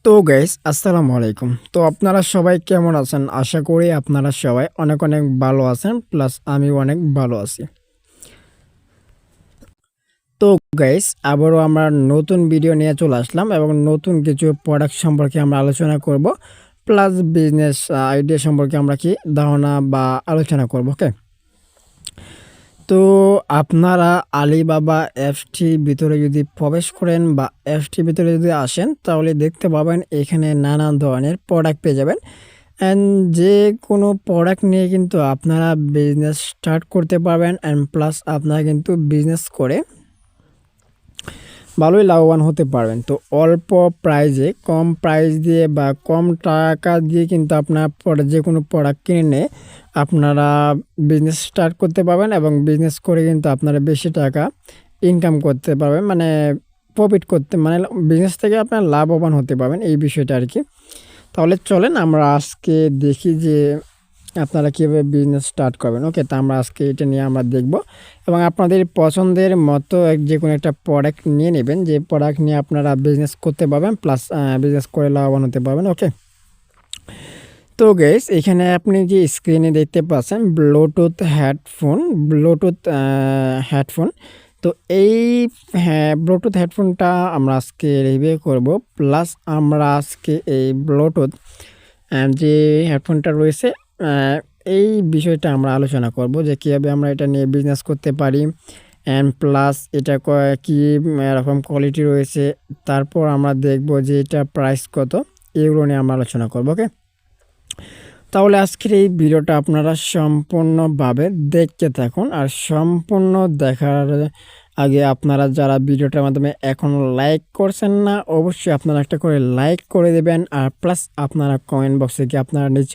তো গাইস আসসালামু আলাইকুম। তো আপনারা সবাই কেমন আছেন? আশা করি আপনারা সবাই অনেক অনেক ভালো আছেন, প্লাস আমিও অনেক ভালো আছি। তো গাইস আবারও আমরা নতুন ভিডিও নিয়ে চলে আসলাম এবং নতুন কিছু প্রোডাক্ট সম্পর্কে আমরা আলোচনা করব, প্লাস বিজনেস আইডিয়া সম্পর্কে আমরা কি ধারণা বা আলোচনা করব। ওকে, তো আপনারা আলিবাবা অ্যাপসটির ভিতরে যদি প্রবেশ করেন বা অ্যাপসটির ভিতরে যদি আসেন, তাহলে দেখতে পাবেন এখানে নানান ধরনের প্রোডাক্ট পেয়ে যাবেন। অ্যান্ড যে কোনো প্রোডাক্ট নিয়ে কিন্তু আপনারা বিজনেস স্টার্ট করতে পারবেন, অ্যান্ড প্লাস আপনারা কিন্তু বিজনেস করে ভালোই লাভবান হতে পারবেন। তো অল্প প্রাইজে, কম প্রাইস দিয়ে বা কম টাকা দিয়ে কিন্তু আপনার যে কোনো প্রোডাক্ট কিনে নিয়ে আপনারা বিজনেস স্টার্ট করতে পারবেন এবং বিজনেস করে কিন্তু আপনারা বেশি টাকা ইনকাম করতে পারবেন, মানে প্রফিট করতে, মানে বিজনেস থেকে আপনার লাভবান হতে পারবেন, এই বিষয়টা আর কি। তাহলে চলেন আমরা আজকে দেখি যে আপনারা কীভাবে বিজনেস স্টার্ট করবেন। ওকে, তা আমরা আজকে এটা নিয়ে আমরা দেখব এবং আপনাদের পছন্দের মতো যে কোনো একটা প্রোডাক্ট নিয়ে নেবেন, যে প্রোডাক্ট নিয়ে আপনারা বিজনেস করতে পারবেন, প্লাস বিজনেস করে লাভবান হতে পারবেন। ওকে, তো গাইস এখানে আপনি যে স্ক্রিনে দেখতে পাচ্ছেন ব্লুটুথ হেডফোন। তো এই ব্লুটুথ হেডফোনটা আমরা আজকে রিভিউ করব, প্লাস আমরা আজকে এই ব্লুটুথ যে হেডফোনটা রয়েছে এই বিষয়টা আমরা আলোচনা করব যে কীভাবে আমরা এটা নিয়ে বিজনেস করতে পারি, অ্যান্ড প্লাস এটা কী এরকম কোয়ালিটি রয়েছে। তারপর আমরা দেখব যে এটা প্রাইস কত, এগুলো নিয়ে আমরা আলোচনা করব। ওকে, তাহলে আজকের এই ভিডিওটা আপনারা সম্পূর্ণভাবে দেখতে থাকুন। আর সম্পূর্ণ দেখার আগে আপনারা যারা ভিডিওটার মাধ্যমে এখন লাইক করছেন না, অবশ্যই আপনারা একটা করে লাইক করে দেবেন। আর প্লাস আপনারা কমেন্ট বক্সে গিয়ে আপনারা নিজ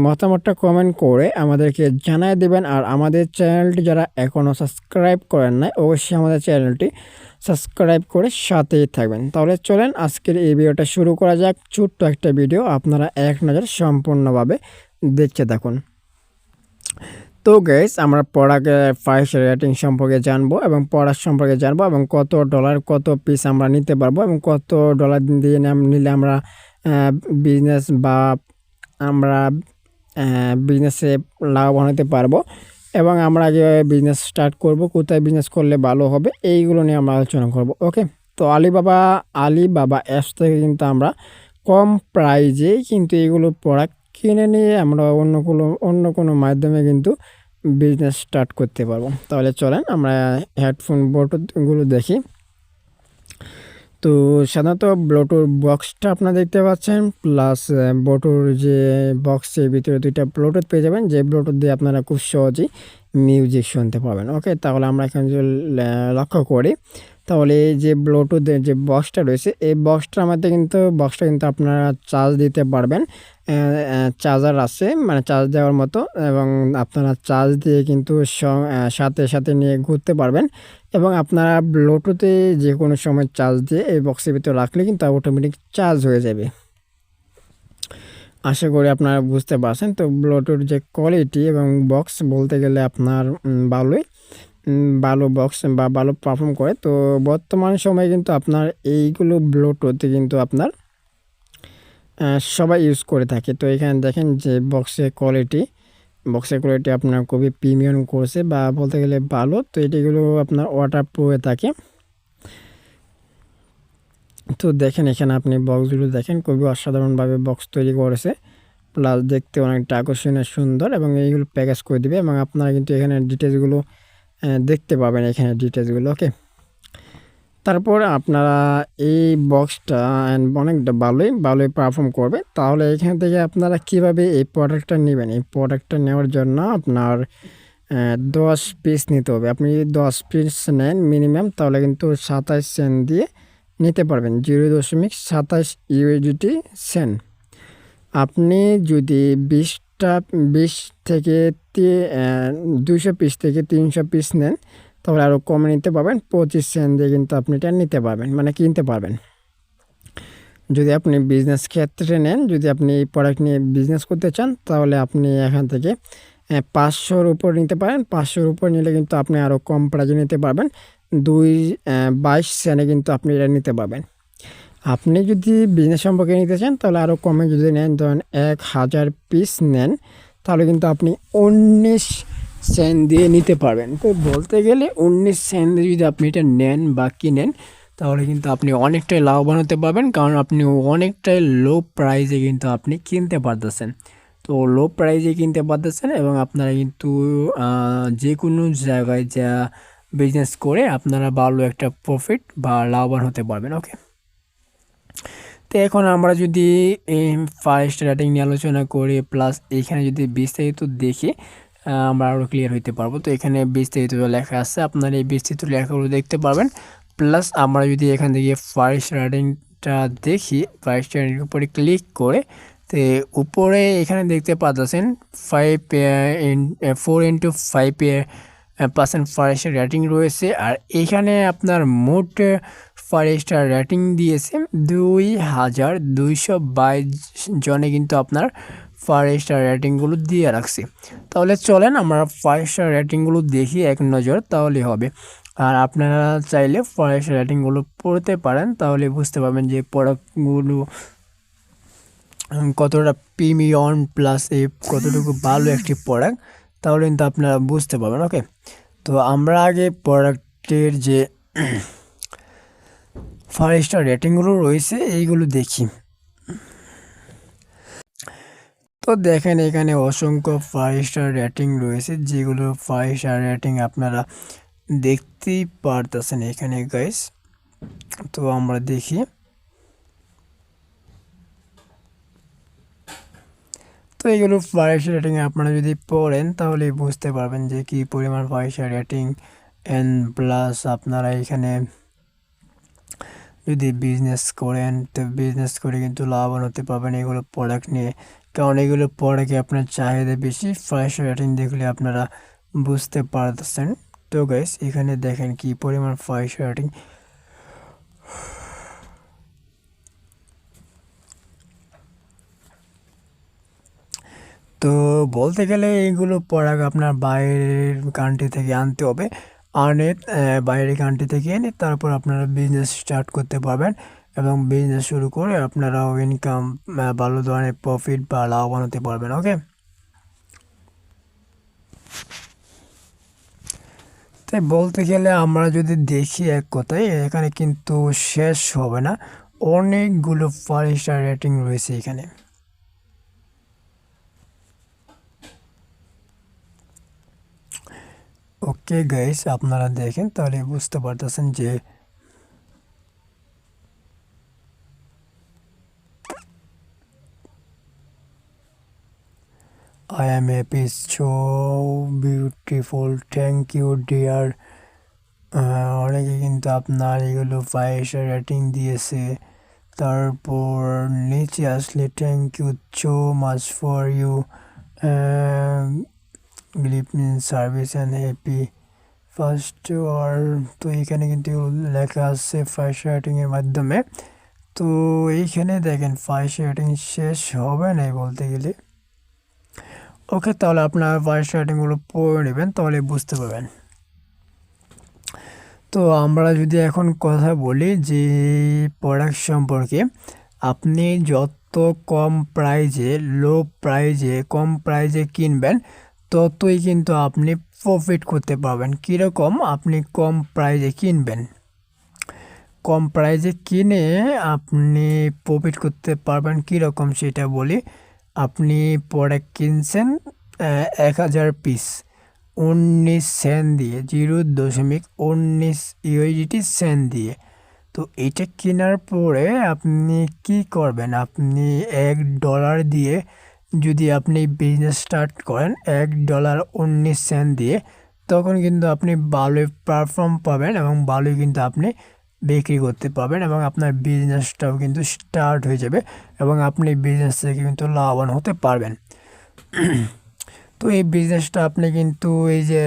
মতামতটা কমেন্ট করে আমাদেরকে জানিয়ে দেবেন। আর আমাদের চ্যানেলটি যারা এখনও সাবস্ক্রাইব করেন নাই, অবশ্যই আমাদের চ্যানেলটি সাবস্ক্রাইব করে সাথেই থাকবেন। তাহলে চলেন আজকের এই ভিডিওটা শুরু করা যাক। ছোট্ট একটা ভিডিও, আপনারা এক নজর সম্পূর্ণভাবে দেখতে থাকুন। তো গাইস আমরা প্রোডাক্টের প্রাইস রেটিং সম্পর্কে জানবো এবং প্রোডাক্ট সম্পর্কে জানবো এবং কত ডলার কত পিস আমরা নিতে পারবো এবং কত ডলার দিয়ে নিলে আমরা বিজনেস বা আমরা বিজনেসে লাভবান হতে পারবো এবং আমরা কীভাবে বিজনেস স্টার্ট করব, কোথায় বিজনেস করলে ভালো হবে, এইগুলো নিয়ে আমরা আলোচনা করব। ওকে, তো আলিবাবা অ্যাপস থেকে কিন্তু আমরা কম প্রাইজে কিন্তু এইগুলো প্রোডাক্ট কিনে নিয়ে আমরা অন্য কোনো মাধ্যমে কিন্তু বিজনেস স্টার্ট করতে পারবো। তাহলে চলেন আমরা হেডফোন ব্লুটুথগুলো দেখি। তো সাধারণত ব্লুটুথ বক্সটা আপনারা দেখতে পাচ্ছেন, প্লাস ব্লুটুথ যে বক্সের ভিতরে দুইটা ব্লুটুথ পেয়ে যাবেন, যে ব্লুটুথ দিয়ে আপনারা খুব সহজেই মিউজিক শুনতে পাবেন। ওকে, তাহলে আমরা এখানে যে লক্ষ্য করি, তাহলে এই যে ব্লুটুথের যে বক্সটা রয়েছে, এই বক্সটা কিন্তু আপনারা চার্জ দিতে পারবেন। চার্জার আছে, মানে চার্জ দেওয়ার মতো, এবং আপনারা চার্জ দিয়ে কিন্তু সাথে সাথে নিয়ে ঘুরতে পারবেন এবং আপনারা ব্লুটুথে যে কোনো সময় চার্জ দিয়ে এই বক্সের ভিতরে রাখলে কিন্তু অটোমেটিক চার্জ হয়ে যাবে। আশা করি আপনারা বুঝতে পারছেন। তো ব্লুটুথ যে কোয়ালিটি এবং বক্স বলতে গেলে আপনার ভালো বক্স বা ভালো পারফর্ম করে। তো বর্তমান সময়ে কিন্তু আপনার এইগুলো ব্লুটুথে কিন্তু আপনার সবাই ইউজ করে থাকে। তো এখানে দেখেন যে বক্সের কোয়ালিটি আপনার খুবই প্রিমিয়াম করছে বা বলতে গেলে ভালো। তো এটিগুলো আপনার ওয়াটার প্রুফে থাকে। তো দেখেন এখানে আপনি বক্সগুলো দেখেন, খুবই অসাধারণভাবে বক্স তৈরি করেছে, প্লাস দেখতে অনেকটা আকর্ষণীয় সুন্দর এবং এইগুলো প্যাকেজ করে দিবে এবং আপনারা কিন্তু এখানে ডিটেলসগুলো দেখতে পাবেন, এখানে ডিটেলসগুলো। ওকে, তারপর আপনারা এই বক্সটা অনেকটা ভালোই পারফর্ম করবে। তাহলে এখান থেকে আপনারা কিভাবে এই প্রোডাক্টটা নেবেন, এই প্রোডাক্টটা নেওয়ার জন্য আপনার 10 পিস নিতে হবে। আপনি যদি 10 পিস নেন মিনিমাম, তাহলে কিন্তু 27 সেন্ট দিয়ে নিতে পারবেন, 0.27 ইউএসডি সেন্ট। আপনি যদি 20 থেকে 200 পিস থেকে 300 পিস নেন, তাহলে আরও কমে নিতে পারবেন, 25 সেন্ট দিয়ে কিন্তু আপনি এটা নিতে পারবেন, মানে কিনতে পারবেন। যদি আপনি বিজনেস ক্ষেত্রে নেন, যদি আপনি এই প্রোডাক্ট নিয়ে বিজনেস করতে চান, তাহলে আপনি এখান থেকে 500-র উপর নিতে পারেন। 500-র উপর নিলে কিন্তু আপনি আরও কম প্রাইজে নিতে পারবেন, 22 সেন্টে কিন্তু আপনি এটা নিতে পারবেন। আপনি যদি বিজনেস সম্পর্কে নিতে চান তাহলে আরও কমে যদি নেন, ধরেন 1000 পিস নেন, তাহলে কিন্তু আপনি 19 সেন্ট দিয়ে নিতে পারবেন। তো বলতে গেলে 19 সেন্ট দিয়ে যদি আপনি এটা নেন বা কিনেন, তাহলে কিন্তু আপনি অনেকটাই লাভবান হতে পারবেন, কারণ আপনি অনেকটাই লো প্রাইসে কিন্তু আপনি কিনতে পারতেছেন। তো লো প্রাইসে কিনতে পারতেছেন এবং আপনারা কিন্তু যে কোনো জায়গায় যা বিজনেস করে আপনারা ভালো একটা প্রফিট বা লাভবান হতে পারবেন। ওকে, তো এখন আমরা যদি ফার্স্ট রেটিং নিয়ে আলোচনা করি, প্লাস এখানে যদি বিস্তারিত দেখি আমরা আরও ক্লিয়ার হইতে পারবো। তো এখানে বিস্তারিত লেখা আছে, আপনারা এই বিস্তারিত লেখাগুলো দেখতে পারবেন। প্লাস আমরা যদি এখান থেকে ফার্স্ট রেটিংটা দেখি, ফার্স্ট রেটিংয়ের উপরে ক্লিক করে, তো উপরে এখানে দেখতে পাচ্ছেন 4x5% ফার্স্ট রেটিং রয়েছে। আর এখানে আপনার মোট ফার্স্ট রেটিং দিয়েছে 2222 জনে কিন্তু আপনার ফার্স্ট রেটিংগুলো দিয়ে রাখছে। তাহলে চলেন আমরা ফার্স্ট রেটিংগুলো দেখি এক নজর, তাহলে হবে। আর আপনারা চাইলে ফার্স্ট রেটিংগুলো পড়তে পারেন, তাহলে বুঝতে পারবেন যে প্রোডাক্টগুলো কতটা প্রিমিয়াম প্লাস এই কতটুকু ভালো একটি প্রোডাক্ট, তাহলে কিন্তু আপনারা বুঝতে পারবেন। ওকে, তো আমরা আগে প্রোডাক্টের যে ফার্স্ট রেটিংগুলো রয়েছে এইগুলো দেখি। তো দেখেন এখানে অসংখ্য ফার্স্ট রেটিং রয়েছে, যেগুলো ফার্স্ট রেটিং আপনারা দেখতেই পারতেছেন এখানে গাইস। তো আমরা দেখি, তো এইগুলো ফার্স্ট রেটিং আপনারা যদি পড়েন তাহলে বুঝতে পারবেন যে কী পরিমাণ ফার্স্ট রেটিং। অ্যান্ড প্লাস আপনারা এখানে যদি বিজনেস করেন, তো বিজনেস করে কিন্তু লাভবান হতে পারবেন এগুলো প্রোডাক্ট নিয়ে, কারণ এগুলো প্রোডাক্টে আপনার চাহিদা বেশি। ফার্স্ট রেটিং দেখলে আপনারা বুঝতে পারতেছেন। তো গাইস এখানে দেখেন কি পরিমাণ ফার্স্ট রেটিং। তো বলতে গেলে এইগুলো প্রোডাক্ট আপনার বাইরের কান্ট্রি থেকে আনতে হবে, আনে বাইরের কান্ট্রি থেকে এনে তারপর আপনারা বিজনেস স্টার্ট করতে পারবেন এবং বিজনেস শুরু করে আপনারাও ইনকাম ভালো ধরনের প্রফিট বা লাভবান হতে পারবেন। ওকে, তাই বলতে গেলে আমরা যদি দেখি এক কথায় এখানে কিন্তু শেষ হবে না, অনেকগুলো ফাইভ স্টার রেটিং রয়েছে এখানে। ওকে গাইস, আপনারা দেখেন তাহলে বুঝতে পারতেছেন যে I am happy, so beautiful, thank you dear। অনেকে কিন্তু আপনার এগুলো ফাইভ স্টার রেটিং দিয়েছে। তারপর নিচে আসলে thank you so much for you গ্লিপ in service and happy first আর। তো এখানে কিন্তু লেখা আছে ফার্স্ট রেটিংয়ের মাধ্যমে। তো এইখানে দেখেন ফার্স্ট রেটিং শেষ হবে না বলতে গেলে। ওকে, তাহলে আপনার ফার্স্ট রেটিংগুলো পড়ে নেবেন, তাহলে বুঝতে পারবেন। তো আমরা যদি এখন কথা বলি যে প্রোডাক্ট সম্পর্কে, আপনি যত কম প্রাইজে কম প্রাইজে কিনবেন ততই কিন্তু আপনি প্রফিট করতে পারবেন। কীরকম আপনি কম প্রাইজে কিনবেন, কম প্রাইজে কিনে আপনি প্রফিট করতে পারবেন কীরকম সেটা বলি। আপনি প্রোডাক্ট কিনছেন 1000 পিস 19 সেন্ট দিয়ে, 0.19 ইউএসডি সেন্ট দিয়ে। তো এটা কেনার পরে আপনি কি করবেন, আপনি $1 দিয়ে যদি আপনি বিজনেস স্টার্ট করেন $1.19 দিয়ে, তখন কিন্তু আপনি ভালোই পারফর্ম পাবেন এবং ভালোই কিন্তু আপনি বিক্রি করতে পারবেন এবং আপনার বিজনেসটাও কিন্তু স্টার্ট হয়ে যাবে এবং আপনি বিজনেস থেকে কিন্তু লাভবান হতে পারবেন। তো এই বিজনেসটা আপনি কিন্তু এই যে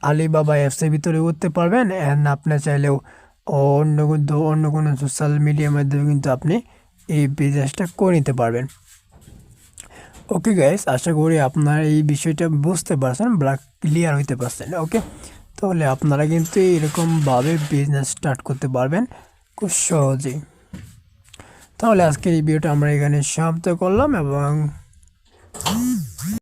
আলিবাবা অ্যাপসের ভিতরে করতে পারবেন, অ্যান্ড আপনি চাইলেও অন্য কোনো সোশ্যাল মিডিয়ার মাধ্যমে কিন্তু আপনি এই বিজনেসটা করে নিতে পারবেন। ওকে গাইস, আশা করি আপনারা এই বিষয়টা বুঝতে পারছেন বা ক্লিয়ার হইতে পারছেন। ওকে, তাহলে আপনারা কিন্তু এরকমভাবে বিজনেস স্টার্ট করতে পারবেন খুব সহজেই। তাহলে আজকের এই ভিডিওটা আমরা এখানে সমাপ্ত করলাম এবং